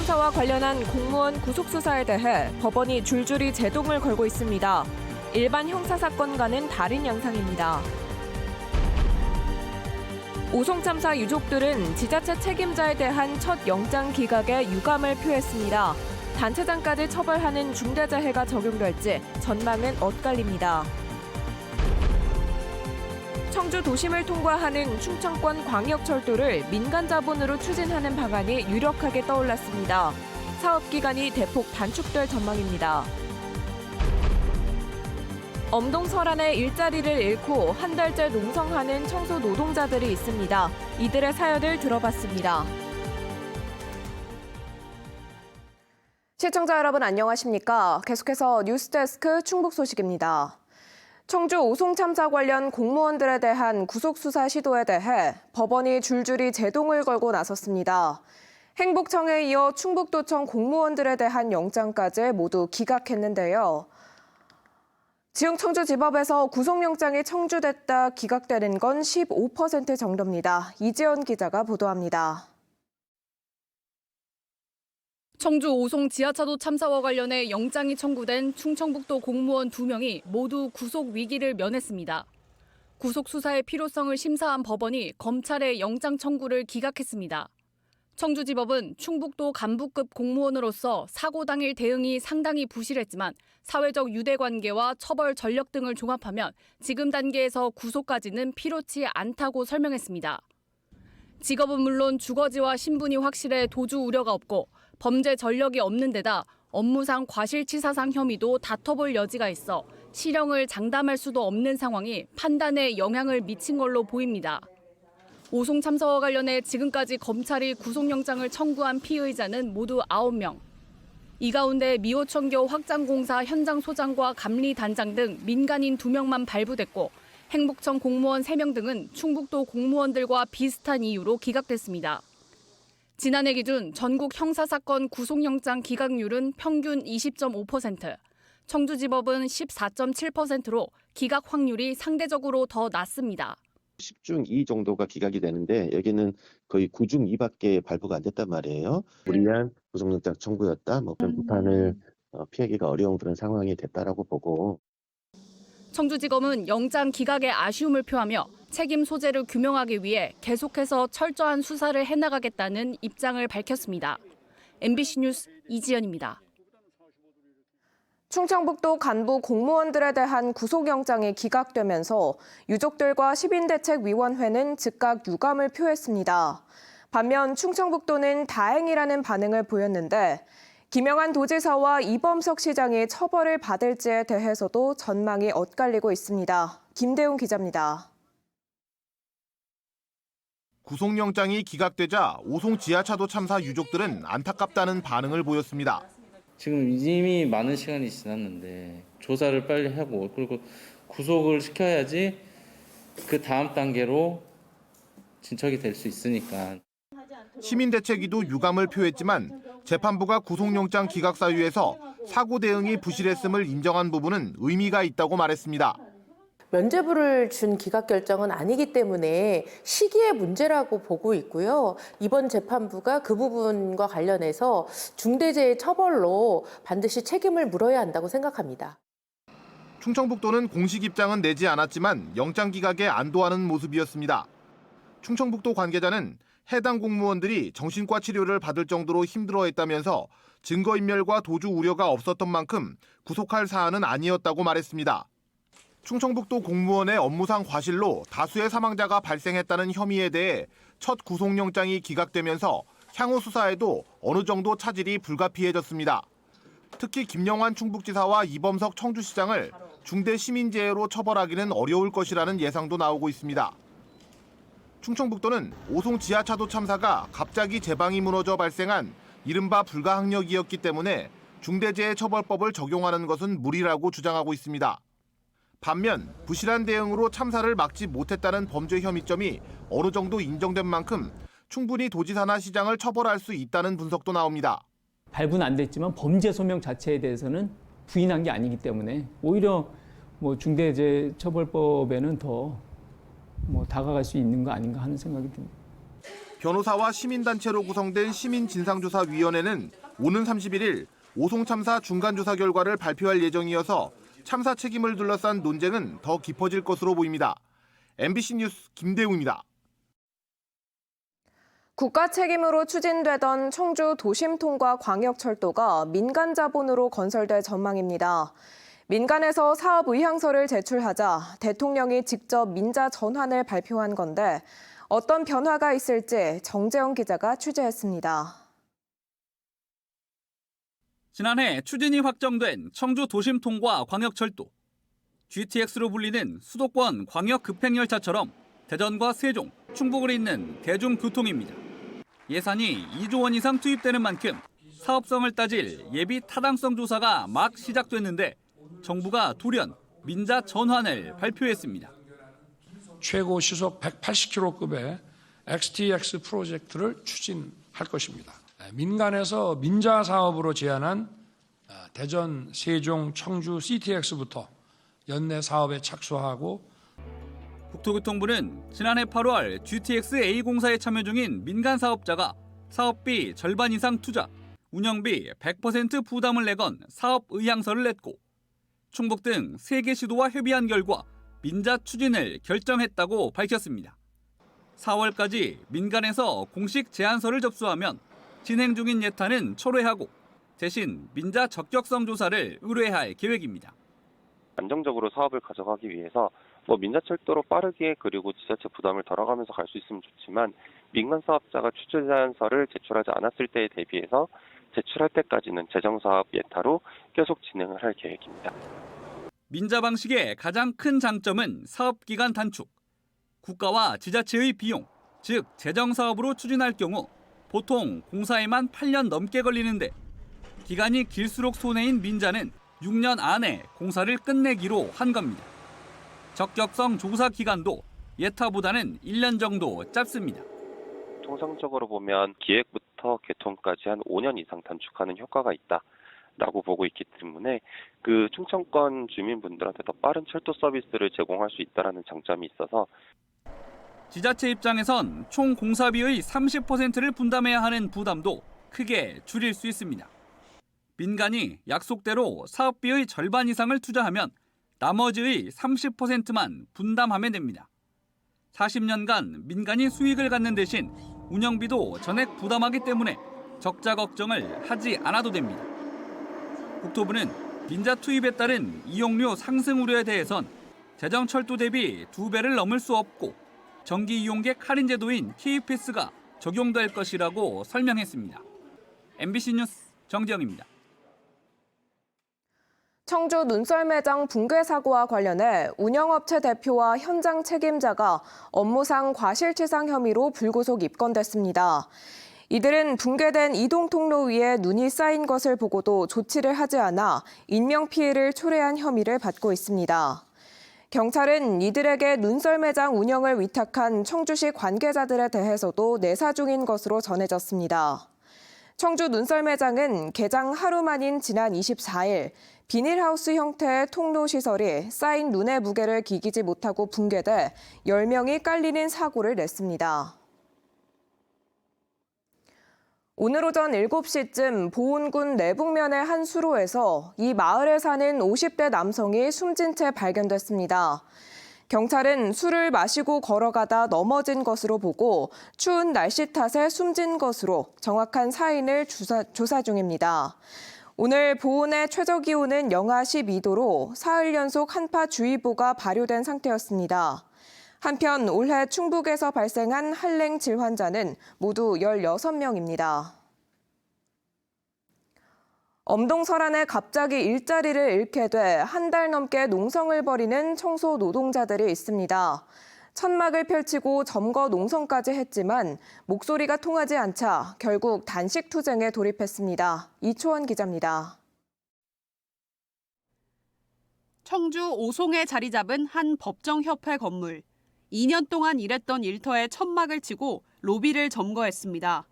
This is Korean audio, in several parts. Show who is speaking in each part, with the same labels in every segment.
Speaker 1: 참사와 관련한 공무원 구속 수사에 대해 법원이 줄줄이 제동을 걸고 있습니다. 일반 형사사건과는 다른 양상입니다. 오송 참사 유족들은 지자체 책임자에 대한 첫 영장 기각에 유감을 표했습니다. 단체장까지 처벌하는 중대재해가 적용될지 전망은 엇갈립니다. 청주 도심을 통과하는 충청권 광역철도를 민간 자본으로 추진하는 방안이 유력하게 떠올랐습니다. 사업 기간이 대폭 단축될 전망입니다. 엄동설안에 일자리를 잃고 한 달째 농성하는 청소 노동자들이 있습니다. 이들의 사연을 들어봤습니다. 시청자 여러분 안녕하십니까? 계속해서 뉴스데스크 충북 소식입니다. 청주 오송 참사 관련 공무원들에 대한 구속수사 시도에 대해 법원이 줄줄이 제동을 걸고 나섰습니다. 행복청에 이어 충북도청 공무원들에 대한 영장까지 모두 기각했는데요. 지금 청주지법에서 구속영장이 청구됐다 기각되는 건 15% 정도입니다. 이지연 기자가 보도합니다.
Speaker 2: 청주 오송 지하차도 참사와 관련해 영장이 청구된 충청북도 공무원 2명이 모두 구속 위기를 면했습니다. 구속 수사의 필요성을 심사한 법원이 검찰의 영장 청구를 기각했습니다. 청주지법은 충북도 간부급 공무원으로서 사고 당일 대응이 상당히 부실했지만 사회적 유대관계와 처벌 전력 등을 종합하면 지금 단계에서 구속까지는 필요치 않다고 설명했습니다. 직업은 물론 주거지와 신분이 확실해 도주 우려가 없고 범죄 전력이 없는 데다 업무상 과실치사상 혐의도 다퉈볼 여지가 있어 실형을 장담할 수도 없는 상황이 판단에 영향을 미친 걸로 보입니다. 오송 참사와 관련해 지금까지 검찰이 구속영장을 청구한 피의자는 모두 9명. 이 가운데 미호천교 확장공사 현장 소장과 감리단장 등 민간인 2명만 발부됐고 행복청 공무원 3명 등은 충북도 공무원들과 비슷한 이유로 기각됐습니다. 지난해 기준 전국 형사사건 구속영장 기각률은 평균 20.5%, 청주지법은 14.7%로 기각 확률이 상대적으로 더 낮습니다.
Speaker 3: 10중 2 정도가 기각이 되는데 여기는 거의 9중 2밖에 발부가 안 됐단 말이에요. 무리한 구속영장 청구였다. 그런 비판을 피하기가 어려운 그런 상황이 됐다라고 보고.
Speaker 2: 청주지검은 영장 기각에 아쉬움을 표하며 책임 소재를 규명하기 위해 계속해서 철저한 수사를 해나가겠다는 입장을 밝혔습니다. MBC 뉴스 이지연입니다.
Speaker 1: 충청북도 간부 공무원들에 대한 구속영장이 기각되면서 유족들과 시민대책위원회는 즉각 유감을 표했습니다. 반면 충청북도는 다행이라는 반응을 보였는데 김영한 도지사와 이범석 시장이 처벌을 받을지에 대해서도 전망이 엇갈리고 있습니다. 김대웅 기자입니다.
Speaker 4: 구속영장이 기각되자 오송 지하차도 참사 유족들은 안타깝다는 반응을 보였습니다.
Speaker 5: 지금 이미 많은 시간이 지났는데 조사를 빨리 하고 그리고 구속을 시켜야지 그 다음 단계로 진척이 될 수 있으니까.
Speaker 4: 시민대책위도 유감을 표했지만 재판부가 구속영장 기각 사유에서 사고 대응이 부실했음을 인정한 부분은 의미가 있다고 말했습니다.
Speaker 6: 면죄부를 준 기각 결정은 아니기 때문에 시기의 문제라고 보고 있고요. 이번 재판부가 그 부분과 관련해서 중대재해 처벌로 반드시 책임을 물어야 한다고 생각합니다.
Speaker 4: 충청북도는 공식 입장은 내지 않았지만 영장 기각에 안도하는 모습이었습니다. 충청북도 관계자는 해당 공무원들이 정신과 치료를 받을 정도로 힘들어했다면서 증거인멸과 도주 우려가 없었던 만큼 구속할 사안은 아니었다고 말했습니다. 충청북도 공무원의 업무상 과실로 다수의 사망자가 발생했다는 혐의에 대해 첫 구속영장이 기각되면서 향후 수사에도 어느 정도 차질이 불가피해졌습니다. 특히 김영환 충북지사와 이범석 청주시장을 중대시민재해로 처벌하기는 어려울 것이라는 예상도 나오고 있습니다. 충청북도는 오송 지하차도 참사가 갑자기 제방이 무너져 발생한 이른바 불가항력이었기 때문에 중대재해처벌법을 적용하는 것은 무리라고 주장하고 있습니다. 반면 부실한 대응으로 참사를 막지 못했다는 범죄 혐의점이 어느 정도 인정된 만큼 충분히 도지사나 시장을 처벌할 수 있다는 분석도 나옵니다.
Speaker 7: 발부는 안 됐지만 범죄 소명 자체에 대해서는 부인한 게 아니기 때문에 오히려 중대재해처벌법에는 더 다가갈 수 있는 거 아닌가 하는 생각이 듭니다.
Speaker 4: 변호사와 시민단체로 구성된 시민진상조사위원회는 오는 31일 오송 참사 중간조사 결과를 발표할 예정이어서 참사 책임을 둘러싼 논쟁은 더 깊어질 것으로 보입니다. MBC 뉴스 김대웅입니다.
Speaker 1: 국가 책임으로 추진되던 청주 도심통과 광역철도가 민간 자본으로 건설될 전망입니다. 민간에서 사업 의향서를 제출하자 대통령이 직접 민자 전환을 발표한 건데 어떤 변화가 있을지 정재영 기자가 취재했습니다.
Speaker 8: 지난해 추진이 확정된 청주 도심통과 광역철도. GTX로 불리는 수도권 광역 급행열차처럼 대전과 세종, 충북을 잇는 대중교통입니다. 예산이 2조 원 이상 투입되는 만큼 사업성을 따질 예비 타당성 조사가 막 시작됐는데 정부가 돌연 민자 전환을 발표했습니다.
Speaker 9: 최고 시속 180km급의 XTX 프로젝트를 추진할 것입니다. 민간에서 민자 사업으로 제안한 대전, 세종, 청주 CTX부터 연내 사업에 착수하고
Speaker 8: 국토교통부는 지난해 8월 GTX A공사에 참여 중인 민간 사업자가 사업비 절반 이상 투자, 운영비 100% 부담을 내건 사업 의향서를 냈고 충북 등 3개 시도와 협의한 결과 민자 추진을 결정했다고 밝혔습니다. 4월까지 민간에서 공식 제안서를 접수하면 진행 중인 예탄은 철회하고 대신 민자 적격성 조사를 의뢰할 계획입니다.
Speaker 10: 안정적으로 사업을 가져가기 위해서 민자철도로 빠르게 그리고 지자체 부담을 덜어가면서 갈 수 있으면 좋지만 민간 사업자가 추진 제안서를 제출하지 않았을 때에 대비해서 제출할 때까지는 재정사업 예타로 계속 진행을 할 계획입니다.
Speaker 8: 민자 방식의 가장 큰 장점은 사업기간 단축. 국가와 지자체의 비용, 즉 재정사업으로 추진할 경우 보통 공사에만 8년 넘게 걸리는데 기간이 길수록 손해인 민자는 6년 안에 공사를 끝내기로 한 겁니다. 적격성 조사 기간도 예타보다는 1년 정도 짧습니다.
Speaker 10: 통상적으로 보면 기획부터 개통까지 한 5년 이상 단축하는 효과가 있다라고 보고 있기 때문에 그 충청권 주민분들한테 더 빠른 철도 서비스를 제공할 수 있다는 장점이 있어서
Speaker 8: 지자체 입장에선 총 공사비의 30%를 분담해야 하는 부담도 크게 줄일 수 있습니다. 민간이 약속대로 사업비의 절반 이상을 투자하면 나머지의 30%만 분담하면 됩니다. 40년간 민간이 수익을 갖는 대신 운영비도 전액 부담하기 때문에 적자 걱정을 하지 않아도 됩니다. 국토부는 민자 투입에 따른 이용료 상승 우려에 대해선 재정철도 대비 2배를 넘을 수 없고 정기 이용객 할인 제도인 K패스가 적용될 것이라고 설명했습니다. MBC 뉴스 정재영입니다.
Speaker 1: 청주 눈썰매장 붕괴 사고와 관련해 운영업체 대표와 현장 책임자가 업무상 과실치상 혐의로 불구속 입건됐습니다. 이들은 붕괴된 이동 통로 위에 눈이 쌓인 것을 보고도 조치를 하지 않아 인명피해를 초래한 혐의를 받고 있습니다. 경찰은 이들에게 눈썰매장 운영을 위탁한 청주시 관계자들에 대해서도 내사 중인 것으로 전해졌습니다. 청주 눈썰매장은 개장 하루 만인 지난 24일 비닐하우스 형태의 통로 시설이 쌓인 눈의 무게를 기기지 못하고 붕괴돼 10명이 깔리는 사고를 냈습니다. 오늘 오전 7시쯤 보은군 내북면의 한 수로에서 이 마을에 사는 50대 남성이 숨진 채 발견됐습니다. 경찰은 술을 마시고 걸어가다 넘어진 것으로 보고 추운 날씨 탓에 숨진 것으로 정확한 사인을 조사 중입니다. 오늘 보은의 최저기온은 영하 12도로 사흘 연속 한파주의보가 발효된 상태였습니다. 한편 올해 충북에서 발생한 한랭 질환자는 모두 16명입니다. 엄동설안에 갑자기 일자리를 잃게 돼 한 달 넘게 농성을 벌이는 청소 노동자들이 있습니다. 천막을 펼치고 점거 농성까지 했지만 목소리가 통하지 않자 결국 단식 투쟁에 돌입했습니다. 이초원 기자입니다.
Speaker 2: 청주 오송에 자리 잡은 한 법정협회 건물. 2년 동안 일했던 일터에 천막을 치고 로비를 점거했습니다.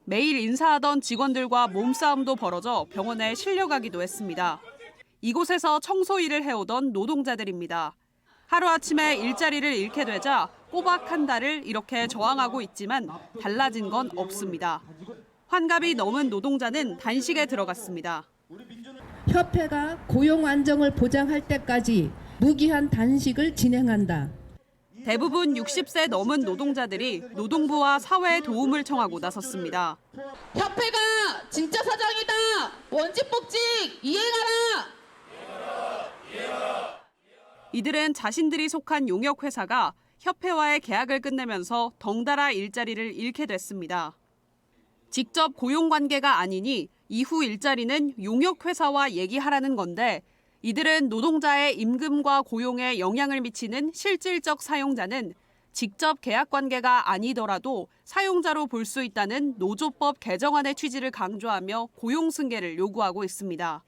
Speaker 2: 매일 인사하던 직원들과 몸싸움도 벌어져 병원에 실려가기도 했습니다. 이곳에서 청소 일을 해오던 노동자들입니다. 하루아침에 일자리를 잃게 되자
Speaker 11: 꼬박 한 달을 이렇게 저항하고 있지만 달라진 건 없습니다. 환갑이 넘은 노동자는 단식에 들어갔습니다.
Speaker 12: 협회가 고용 안정을 보장할 때까지 무기한 단식을 진행한다.
Speaker 11: 대부분 60세 넘은 노동자들이 노동부와 사회의 도움을 청하고 나섰습니다.
Speaker 13: 협회가 진짜 사장이다. 원칙복직 이행하라.
Speaker 11: 이들은 자신들이 속한 용역회사가 협회와의 계약을 끝내면서 덩달아 일자리를 잃게 됐습니다. 직접 고용관계가 아니니 이후 일자리는 용역회사와 얘기하라는 건데 이들은 노동자의 임금과 고용에 영향을 미치는 실질적 사용자는 직접 계약관계가 아니더라도 사용자로 볼 수 있다는 노조법 개정안의 취지를 강조하며 고용 승계를 요구하고 있습니다.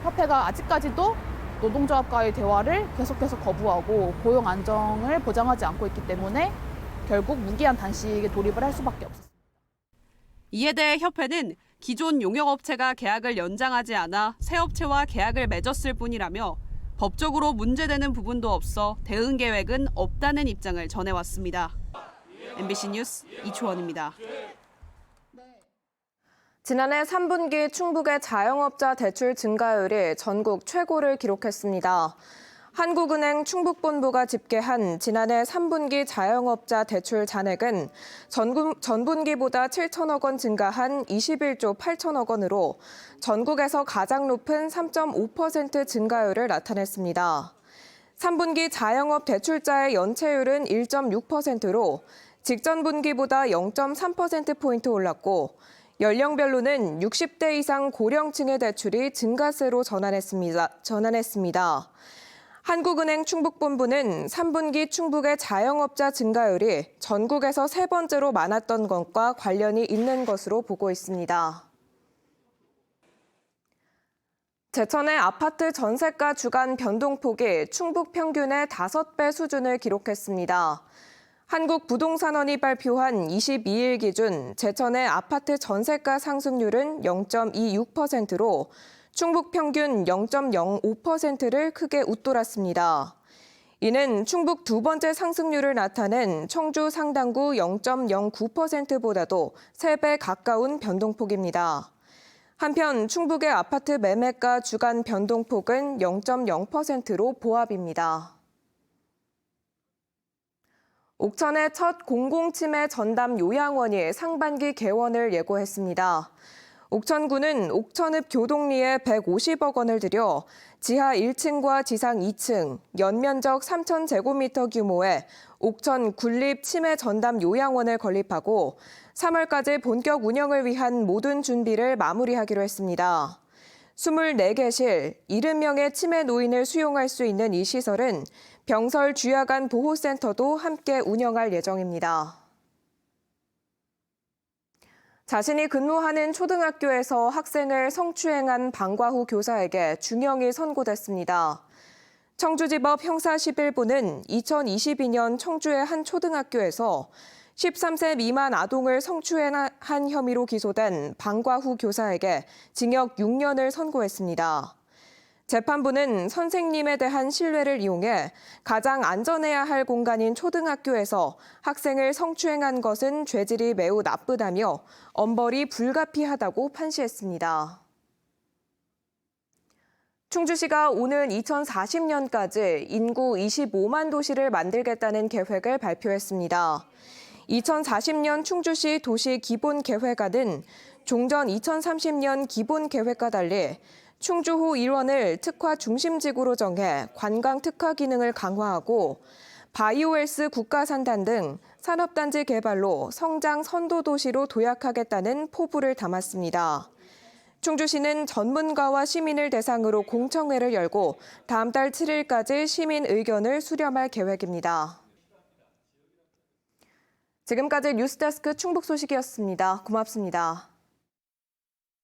Speaker 14: 협회가 아직까지도 노동조합과의 대화를 계속해서 거부하고 고용 안정을 보장하지 않고 있기 때문에 결국 무기한 단식에 돌입을 할 수밖에 없었습니다.
Speaker 11: 이에 대해 협회는 기존 용역업체가 계약을 연장하지 않아 새 업체와 계약을 맺었을 뿐이라며 법적으로 문제되는 부분도 없어 대응 계획은 없다는 입장을 전해왔습니다. MBC 뉴스 이초원입니다.
Speaker 1: 지난해 3분기 충북의 자영업자 대출 증가율이 전국 최고를 기록했습니다. 한국은행 충북본부가 집계한 지난해 3분기 자영업자 대출 잔액은 전분기보다 7천억 원 증가한 21조 8천억 원으로 전국에서 가장 높은 3.5% 증가율을 나타냈습니다. 3분기 자영업 대출자의 연체율은 1.6%로 직전 분기보다 0.3%포인트 올랐고 연령별로는 60대 이상 고령층의 대출이 증가세로 전환했습니다. 한국은행 충북본부는 3분기 충북의 자영업자 증가율이 전국에서 세 번째로 많았던 것과 관련이 있는 것으로 보고 있습니다. 제천의 아파트 전세가 주간 변동폭이 충북 평균의 5배 수준을 기록했습니다. 한국부동산원이 발표한 22일 기준 제천의 아파트 전세가 상승률은 0.26%로 충북 평균 0.05%를 크게 웃돌았습니다. 이는 충북 두 번째 상승률을 나타낸 청주 상당구 0.09%보다도 3배 가까운 변동폭입니다. 한편 충북의 아파트 매매가 주간 변동폭은 0.0%로 보합입니다. 옥천의 첫 공공치매 전담 요양원이 상반기 개원을 예고했습니다. 옥천구는 옥천읍 교동리에 150억 원을 들여 지하 1층과 지상 2층, 연면적 3,000제곱미터 규모의 옥천 군립 치매 전담 요양원을 건립하고 3월까지 본격 운영을 위한 모든 준비를 마무리하기로 했습니다. 24개실, 70명의 치매 노인을 수용할 수 있는 이 시설은 병설 주야간 보호센터도 함께 운영할 예정입니다. 자신이 근무하는 초등학교에서 학생을 성추행한 방과후 교사에게 중형이 선고됐습니다. 청주지법 형사 11부는 2022년 청주의 한 초등학교에서 13세 미만 아동을 성추행한 혐의로 기소된 방과후 교사에게 징역 6년을 선고했습니다. 재판부는 선생님에 대한 신뢰를 이용해 가장 안전해야 할 공간인 초등학교에서 학생을 성추행한 것은 죄질이 매우 나쁘다며 엄벌이 불가피하다고 판시했습니다. 충주시가 오는 2040년까지 인구 25만 도시를 만들겠다는 계획을 발표했습니다. 2040년 충주시 도시 기본계획안은 종전 2030년 기본계획과 달리 충주호 1원을 특화 중심지구로 정해 관광 특화 기능을 강화하고 바이오헬스 국가산단 등 산업단지 개발로 성장 선도도시로 도약하겠다는 포부를 담았습니다. 충주시는 전문가와 시민을 대상으로 공청회를 열고 다음 달 7일까지 시민 의견을 수렴할 계획입니다. 지금까지 뉴스데스크 충북 소식이었습니다. 고맙습니다.